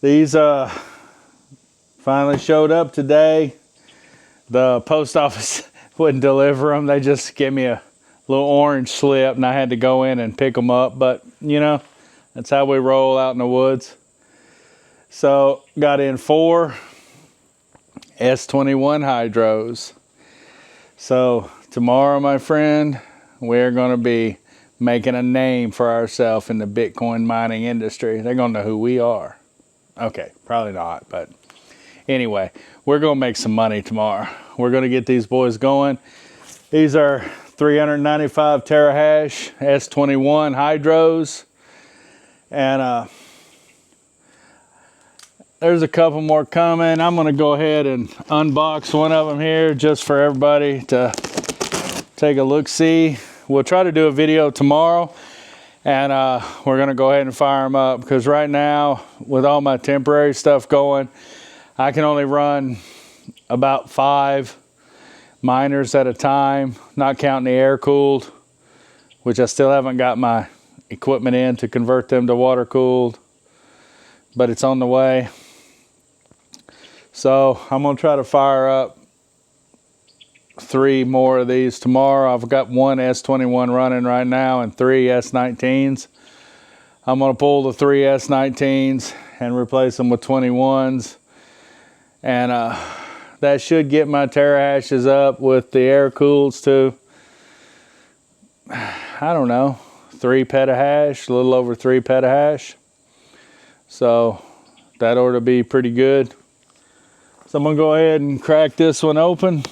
These finally showed up today. The post office wouldn't deliver them. They just gave me a little orange slip and I had to go in and pick them up. But, you know, that's how we roll out in the woods. So, got in 4 S21 hydros. So, tomorrow, my friend, we're going to be making a name for ourselves in the Bitcoin mining industry. They're going to know who we are. Okay, probably not, but anyway, we're going to make some money tomorrow. We're going to get these boys going. These are 395 terahash S21 hydros. And there's a couple more coming. I'm going to go ahead and unbox one of them here just for everybody to take a look-see. We'll try to do a video tomorrow. And we're going to go ahead and fire them up because right now, with all my temporary stuff going, I can only run about 5 miners at a time, not counting the air-cooled, which I still haven't got my equipment in to convert them to water-cooled, but it's on the way. So I'm going to try to fire up 3 more of these tomorrow. I've got 1 S21 running right now and 3 S19s. I'm going to pull the 3 S19s and replace them with 21s. And that should get my terahashes up with the air cools to, I don't know, 3 petahash, a little over 3 petahash. So that ought to be pretty good. So I'm going to go ahead and crack this one open.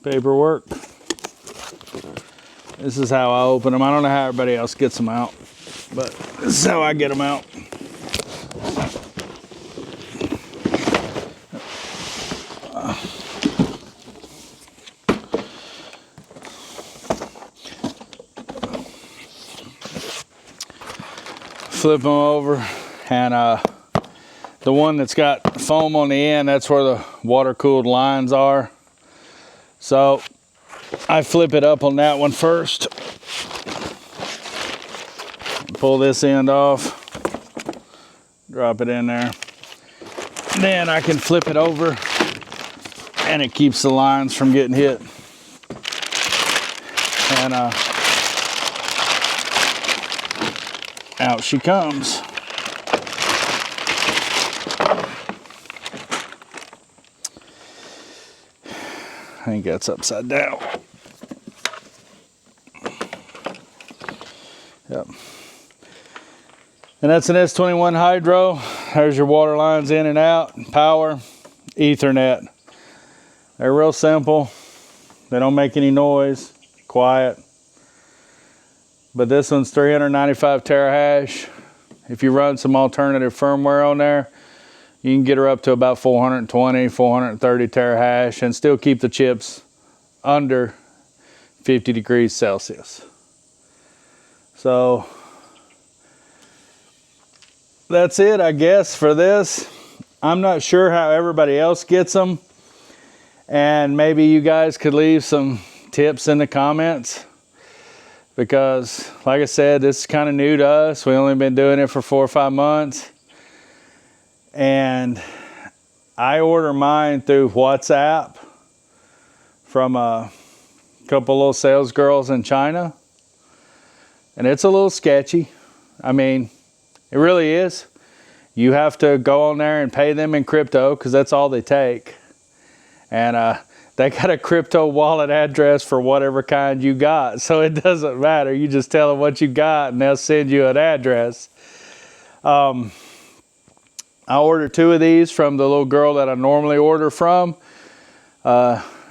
Paperwork. This is how I open them. I don't know how everybody else gets them out, but this is how I get them out. Flip them over, and the one that's got foam on the end, that's where the water-cooled lines are. So I flip it up on that one first. Pull this end off. Drop it in there. Then I can flip it over and it keeps the lines from getting hit. And out she comes. I think that's upside down. Yep. And that's an S21 hydro. There's your water lines in and out, power, Ethernet. They're real simple. They don't make any noise, quiet. But this one's 395 terahash. If you run some alternative firmware on there, you can get her up to about 420, 430 terahash and still keep the chips under 50 degrees Celsius. So that's it, I guess, for this. I'm not sure how everybody else gets them. And maybe you guys could leave some tips in the comments. Because, like I said, this is kind of new to us. We've only been doing it for 4 or 5 months. And I order mine through WhatsApp from a couple little sales girls in China. And it's a little sketchy. I mean, it really is. You have to go on there and pay them in crypto because that's all they take. And they got a crypto wallet address for whatever kind you got. So it doesn't matter. You just tell them what you got and they'll send you an address. I ordered 2 of these from the little girl that I normally order from.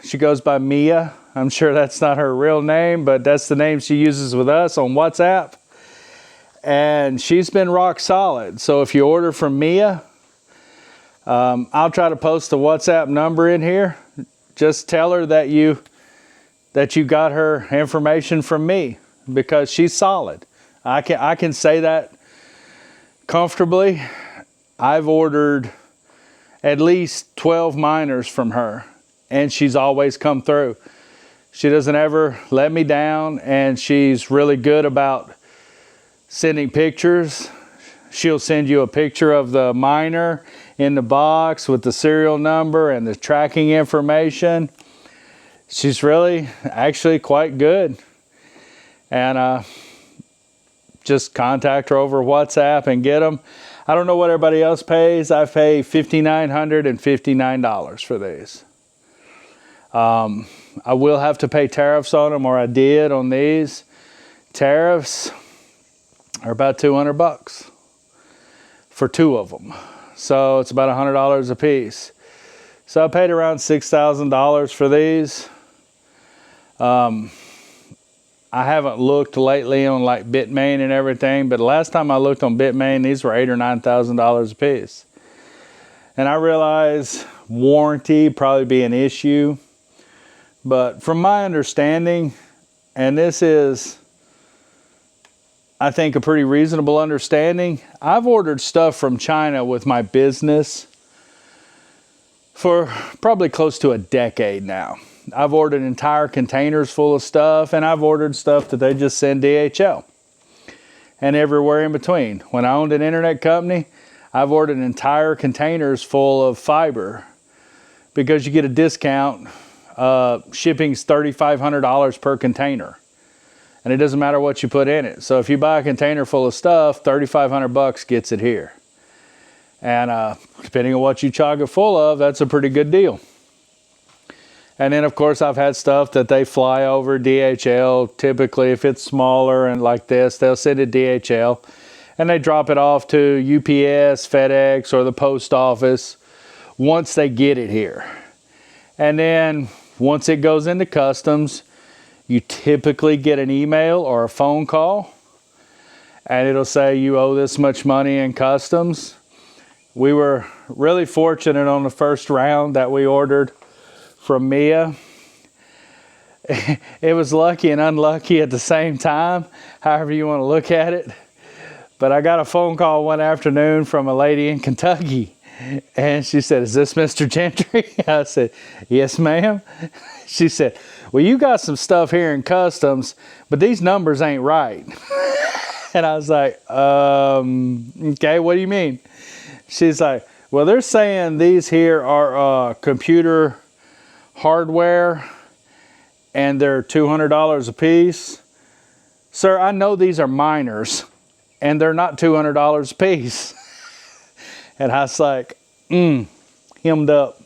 She goes by Mia. I'm sure that's not her real name, but that's the name she uses with us on WhatsApp. and she's been rock solid. So if you order from Mia, I'll try to post the WhatsApp number in here. Just tell her that you got her information from me, because she's solid. I can say that comfortably. I've ordered at least 12 miners from her, and she's always come through. She doesn't ever let me down, and she's really good about sending pictures. She'll send you a picture of the miner in the box with the serial number and the tracking information. She's really actually quite good. And just contact her over WhatsApp and get them. I don't know what everybody else pays. I pay $5,959 for these. I will have to pay tariffs on them, or I did on these. Tariffs are about $200 for 2 of them. So it's about $100 a piece. So I paid around $6,000 for these. I haven't looked lately on like Bitmain and everything, but the last time I looked on Bitmain, these were $8,000 or $9,000 a piece. And I realize warranty probably be an issue, but from my understanding, and this is, I think, a pretty reasonable understanding, I've ordered stuff from China with my business for probably close to a decade now. I've ordered entire containers full of stuff, and I've ordered stuff that they just send DHL, and everywhere in between. When I owned an internet company, I've ordered entire containers full of fiber, because you get a discount. Shipping's $3,500 per container, and it doesn't matter what you put in it. So if you buy a container full of stuff, $3,500 gets it here. And depending on what you chock it full of, that's a pretty good deal. And then, of course, I've had stuff that they fly over DHL. Typically, if it's smaller and like this, they'll send it DHL, and they drop it off to UPS, FedEx, or the post office once they get it here. And then once it goes into customs, you typically get an email or a phone call, and it'll say you owe this much money in customs. We were really fortunate on the first round that we ordered from Mia. It was lucky and unlucky at the same time, however you want to look at it. But I got a phone call one afternoon from a lady in Kentucky, and she said, "Is this Mr. Gentry?" I said, "Yes, ma'am." She said, "Well, you got some stuff here in customs, but these numbers ain't right." And I was like, okay, what do you mean? She's like, "Well, they're saying these here are computer hardware, and they're $200 a piece." Sir, I know these are miners, and they're not $200 a piece. And I was like, hemmed up.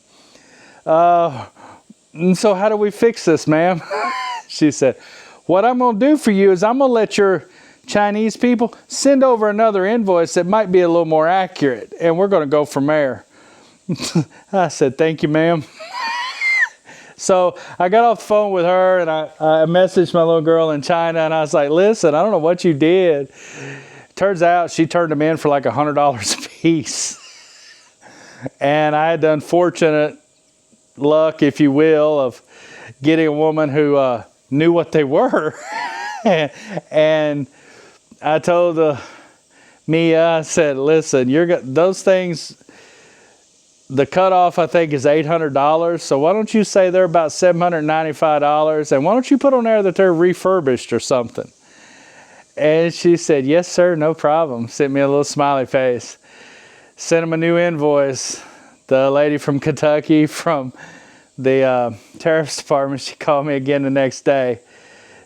So how do we fix this, ma'am? She said, "What I'm going to do for you is I'm going to let your Chinese people send over another invoice that might be a little more accurate, and we're going to go from there." I said, "Thank you, ma'am." So I got off the phone with her, and I messaged my little girl in China, and I was like, "Listen, I don't know what you did." Turns out she turned them in for like $100 a piece. And I had the unfortunate luck, if you will, of getting a woman who knew what they were. And I told Mia, I said, "Listen, those things, the cutoff I think is $800. So why don't you say they're about $795, and why don't you put on there that they're refurbished or something?" And she said, "Yes, sir, no problem." Sent me a little smiley face. Sent him a new invoice. The lady from Kentucky from the tariffs department, she called me again the next day.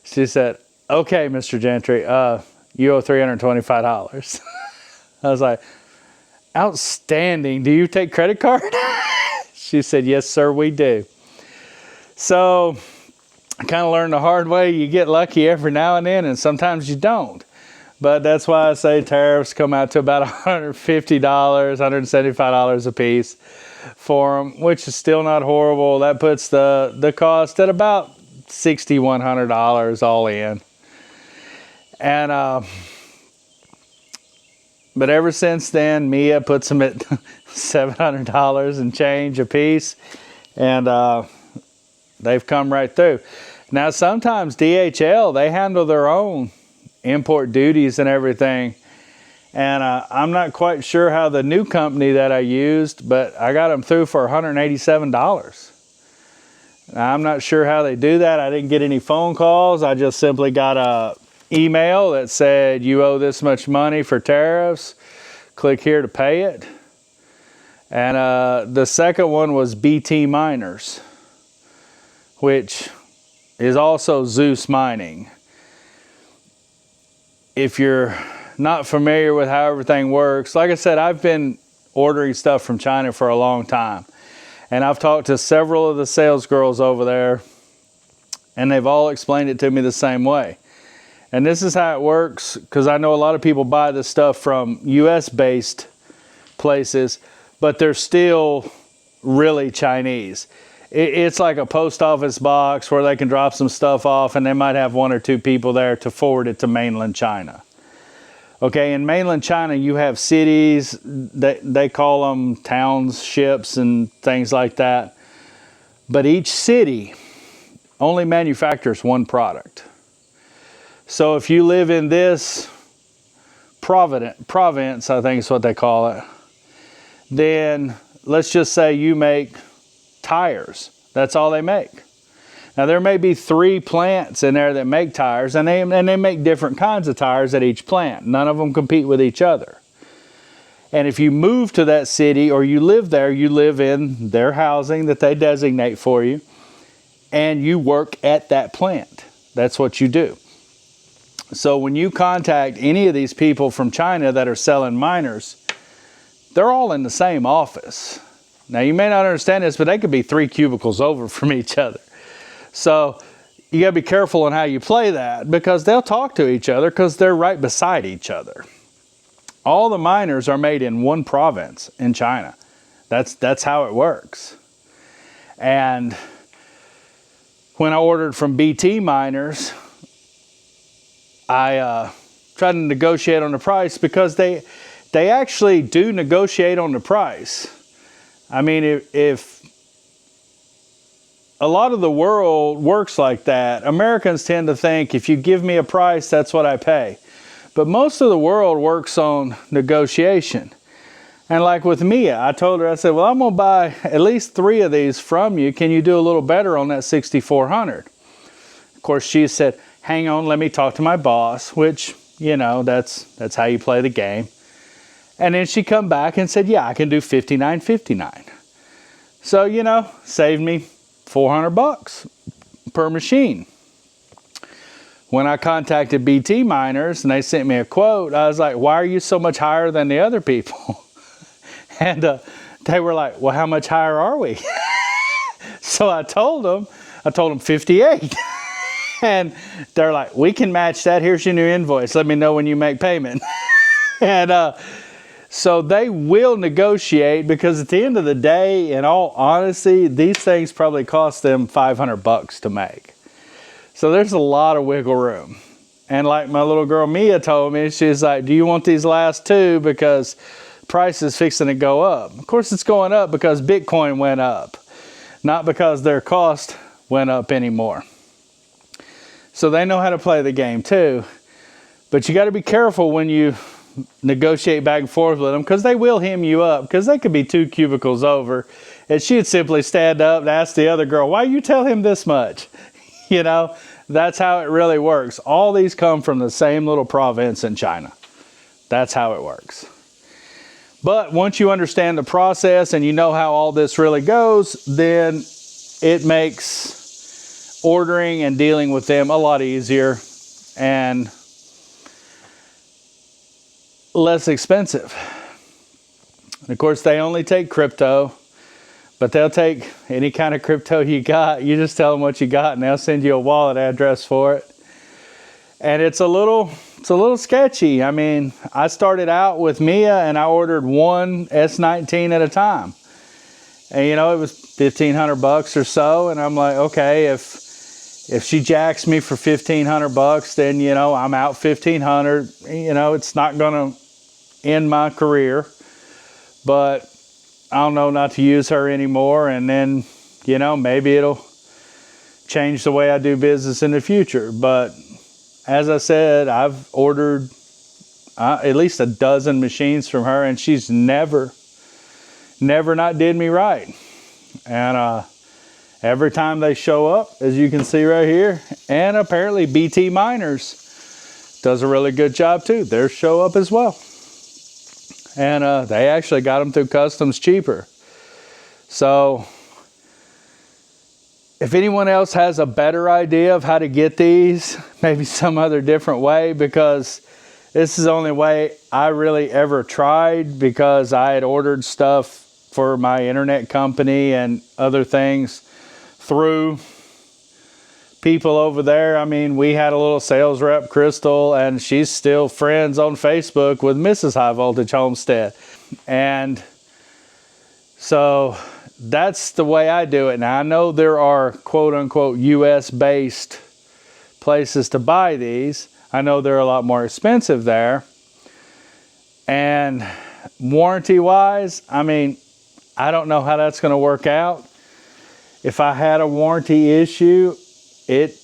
She said, "Okay, Mr. Gentry, you owe $325. I was like, "Outstanding. Do you take credit card?" She said, "Yes, sir, we do." So I kind of learned the hard way. You get lucky every now and then, and sometimes you don't. But that's why I say tariffs come out to about $150, $175 a piece for them, which is still not horrible. That puts the cost at about $6,100 all in. And But ever since then, Mia puts them at $700 and change a piece, and they've come right through. Now, sometimes DHL, they handle their own import duties and everything, and I'm not quite sure how the new company that I used, but I got them through for $187. Now, I'm not sure how they do that. I didn't get any phone calls. I just simply got a email that said, you owe this much money for tariffs. Click here to pay it. And the second one was BT Miners, which is also Zeus Mining. If you're not familiar with how everything works, like I said, I've been ordering stuff from China for a long time. And I've talked to several of the sales girls over there, and they've all explained it to me the same way. And this is how it works, because I know a lot of people buy this stuff from US-based places, but they're still really Chinese. It's like a post office box where they can drop some stuff off, and they might have 1 or 2 people there to forward it to mainland China. Okay, in mainland China, you have cities, they call them townships and things like that. But each city only manufactures one product. So if you live in this province, I think is what they call it, then let's just say you make tires. That's all they make. Now there may be 3 plants in there that make tires, and they make different kinds of tires at each plant. None of them compete with each other. And if you move to that city or you live there, you live in their housing that they designate for you, and you work at that plant. That's what you do. So when you contact any of these people from China that are selling miners, they're all in the same office. Now you may not understand this, but they could be 3 cubicles over from each other. So you gotta be careful on how you play that, because they'll talk to each other because they're right beside each other. All the miners are made in one province in China. That's how it works. And when I ordered from BT Miners, I tried to negotiate on the price, because they actually do negotiate on the price. I mean, if a lot of the world works like that, Americans tend to think if you give me a price, that's what I pay. But most of the world works on negotiation. And like with Mia, I told her, I said, well, I'm gonna buy at least 3 of these from you. Can you do a little better on that 6,400? Of course, she said, hang on, let me talk to my boss, which, you know, that's how you play the game. And then she come back and said, yeah, I can do $59.59. So, you know, saved me $400 per machine. When I contacted BT Miners and they sent me a quote, I was like, why are you so much higher than the other people? And they were like, well, how much higher are we? So I told them 58. And they're like, we can match that. Here's your new invoice. Let me know when you make payment. And so they will negotiate, because at the end of the day, in all honesty, these things probably cost them $500 to make. So there's a lot of wiggle room. And like my little girl Mia told me, she's like, do you want these last 2? Because price is fixing to go up. Of course it's going up because Bitcoin went up, not because their cost went up anymore. So they know how to play the game too. But you got to be careful when you negotiate back and forth with them, because they will hem you up, because they could be 2 cubicles over, and she'd simply stand up and ask the other girl, why you tell him this much? You know, that's how it really works. All these come from the same little province in China. That's how it works. But once you understand the process and you know how all this really goes, then it makes ordering and dealing with them a lot easier and less expensive. And of course, they only take crypto, but they'll take any kind of crypto you got. You just tell them what you got and they'll send you a wallet address for it. And it's a little sketchy. I mean, I started out with Mia and I ordered one S19 at a time. And you know, it was $1,500 or so. And I'm like, okay, if she jacks me for $1,500, then, you know, I'm out $1,500. You know, it's not gonna end my career, but I don't know not to use her anymore. And then, you know, maybe it'll change the way I do business in the future. But as I said, I've ordered at least a dozen machines from her, and she's never not did me right. And every time they show up, as you can see right here, and apparently BT Miners does a really good job too. Theirs show up as well. And they actually got them through customs cheaper. So if anyone else has a better idea of how to get these, maybe some other different way, because this is the only way I really ever tried, because I had ordered stuff for my internet company and other things through people over there. I mean, we had a little sales rep, Crystal, and she's still friends on Facebook with Mrs. High Voltage Homestead. And so that's the way I do it. Now, I know there are quote unquote US based places to buy these. I know they're a lot more expensive there. And warranty wise, I mean, I don't know how that's going to work out. If I had a warranty issue, it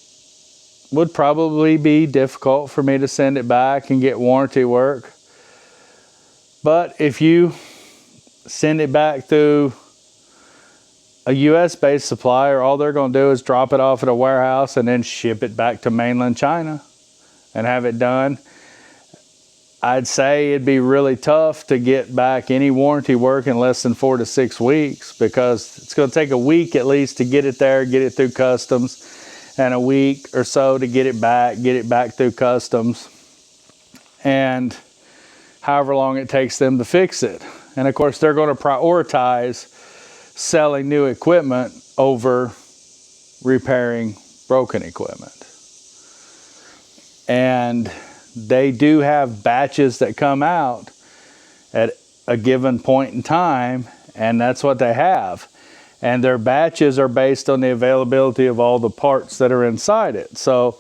would probably be difficult for me to send it back and get warranty work. But if you send it back through a US-based supplier, all they're going to do is drop it off at a warehouse and then ship it back to mainland China and have it done. I'd say it'd be really tough to get back any warranty work in less than 4 to 6 weeks, because it's going to take a week at least to get it there, get it through customs, and a week or so to get it back through customs, and however long it takes them to fix it. And of course, they're going to prioritize selling new equipment over repairing broken equipment. And they do have batches that come out at a given point in time, and that's what they have. And their batches are based on the availability of all the parts that are inside it. So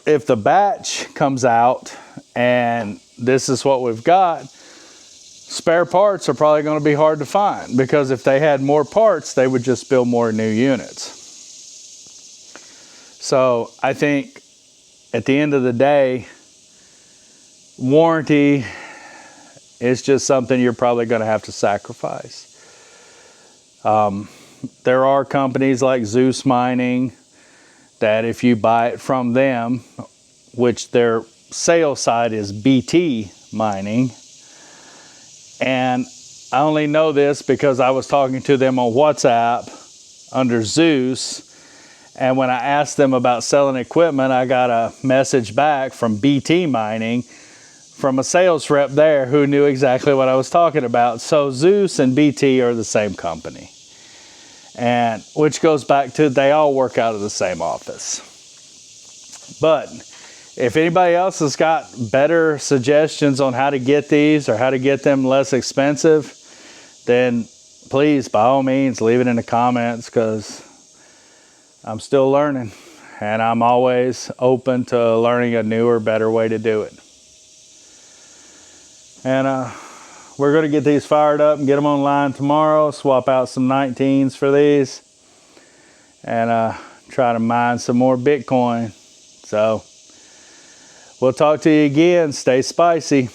if the batch comes out and this is what we've got, spare parts are probably going to be hard to find, because if they had more parts, they would just build more new units. So I think at the end of the day, warranty is just something you're probably going to have to sacrifice. There are companies like Zeus Mining that if you buy it from them, which their sales side is BT Mining, and I only know this because I was talking to them on WhatsApp under Zeus, and when I asked them about selling equipment, I got a message back from BT Mining from a sales rep there who knew exactly what I was talking about. So Zeus and BT are the same company, and which goes back to they all work out of the same office. But if anybody else has got better suggestions on how to get these or how to get them less expensive, then please, by all means, leave it in the comments, because I'm still learning, and I'm always open to learning a newer, better way to do it. And we're going to get these fired up and get them online tomorrow, swap out some 19s for these, and try to mine some more Bitcoin. So we'll talk to you again. Stay spicy.